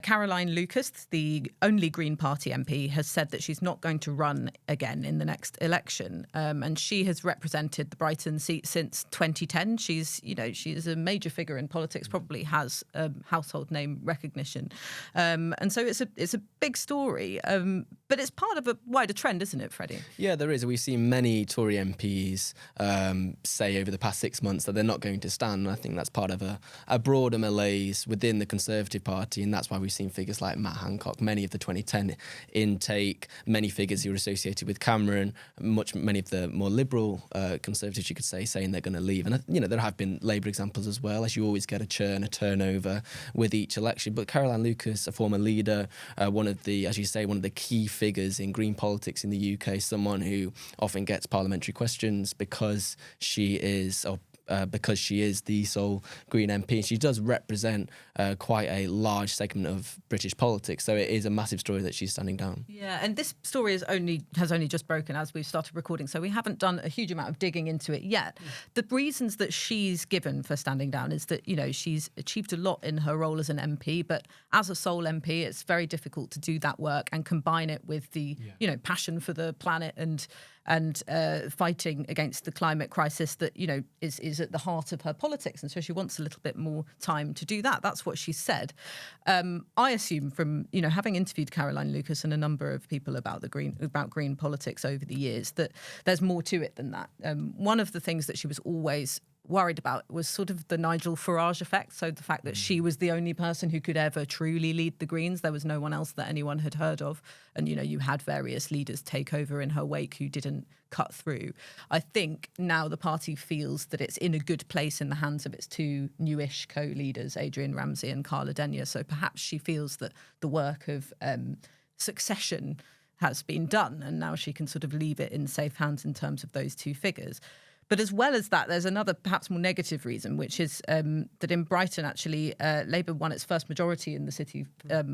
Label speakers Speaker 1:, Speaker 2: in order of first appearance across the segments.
Speaker 1: Caroline Lucas, the only Green Party MP, has said that she's not going to run again in the next election. And she has represented the Brighton seat since 2010. She's a major figure in politics, probably has household name recognition. And so it's a big story. But it's part of a wider trend, isn't it, Freddie?
Speaker 2: Yeah, there is. We've seen many Tory MPs say over the past 6 months that they're not going to stand. And I think that's part of a broader malaise within the Conservative Party, and that's why we've seen figures like Matt Hancock, many of the 2010 intake, many figures who are associated with Cameron, many of the more liberal Conservatives, you could say, saying they're going to leave. And, there have been Labour examples as well, as you always get a turnover with each election. But Caroline Lucas, a former leader, one of the key figures in Green politics in the UK, someone who often gets parliamentary questions because she is the sole Green MP. She does represent quite a large segment of British politics, so it is a massive story that she's standing down. Yeah,
Speaker 1: and this story has only just broken as we've started recording, so we haven't done a huge amount of digging into it yet. The reasons that she's given for standing down is that, she's achieved a lot in her role as an MP, but as a sole MP, it's very difficult to do that work and combine it with the, passion for the planet and fighting against the climate crisis that, is at the heart of her politics. And so she wants a little bit more time to do that. That's what she said. I assume from, having interviewed Caroline Lucas and a number of people about green politics over the years, that there's more to it than that. One of the things that she was always worried about was sort of the Nigel Farage effect. So the fact that she was the only person who could ever truly lead the Greens. There was no one else that anyone had heard of. And, you had various leaders take over in her wake who didn't cut through. I think now the party feels that it's in a good place in the hands of its two newish co-leaders, Adrian Ramsey and Carla Denyer. So perhaps she feels that the work of succession has been done, and now she can sort of leave it in safe hands in terms of those two figures. But as well as that, there's another perhaps more negative reason, which is that in Brighton, actually, Labour won its first majority in the city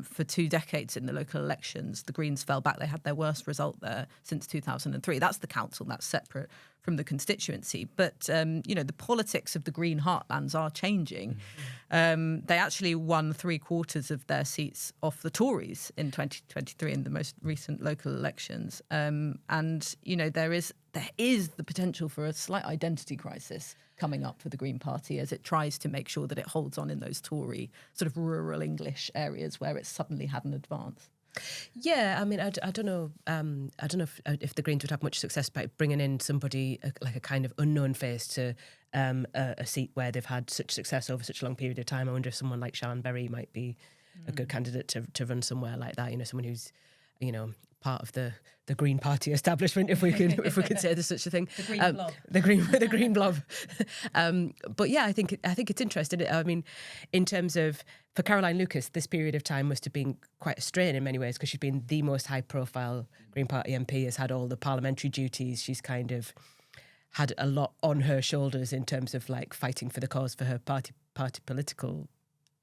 Speaker 1: for 2 decades in the local elections. The Greens fell back. They had their worst result there since 2003. That's the council. That's separate from the constituency. But, the politics of the Green Heartlands are changing. They actually won 3/4 of their seats off the Tories in 2023 in the most recent local elections. There is the potential for a slight identity crisis coming up for the Green Party as it tries to make sure that it holds on in those Tory sort of rural English areas where it's suddenly had an advance.
Speaker 3: Yeah, I mean, I don't know. I don't know if the Greens would have much success by bringing in somebody like a kind of unknown face to a seat where they've had such success over such a long period of time. I wonder if someone like Sian Berry might be a good candidate to run somewhere like that. Someone who's part of the Green Party establishment, if we could say there's such a thing.
Speaker 1: The Green Blob.
Speaker 3: The Green Blob. But yeah, I think it's interesting. I mean, in terms of, for Caroline Lucas, this period of time must have been quite a strain in many ways, because she's been the most high-profile Green Party MP, has had all the parliamentary duties. She's kind of had a lot on her shoulders in terms of like fighting for the cause for her party political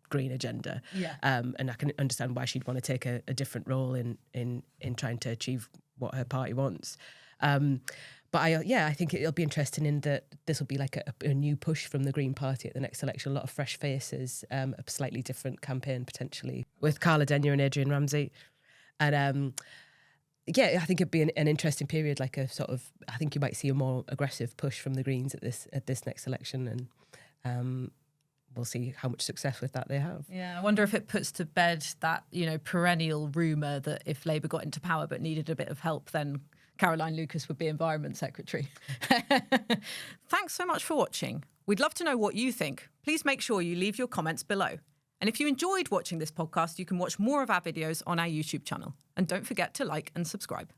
Speaker 3: Green agenda.
Speaker 1: Yeah.
Speaker 3: And I can understand why she'd want to take a different role in trying to achieve what her party wants. But I think it'll be interesting in that this will be like a new push from the Green Party at the next election. A lot of fresh faces, a slightly different campaign potentially with Carla Denyer and Adrian Ramsey. And I think it'd be an interesting period, like a sort of, I think you might see a more aggressive push from the Greens at this next election, and we'll see how much success with that they have.
Speaker 1: Yeah, I wonder if it puts to bed that, perennial rumour that if Labour got into power but needed a bit of help, then Caroline Lucas would be Environment Secretary. Thanks so much for watching. We'd love to know what you think. Please make sure you leave your comments below. And if you enjoyed watching this podcast, you can watch more of our videos on our YouTube channel. And don't forget to like and subscribe.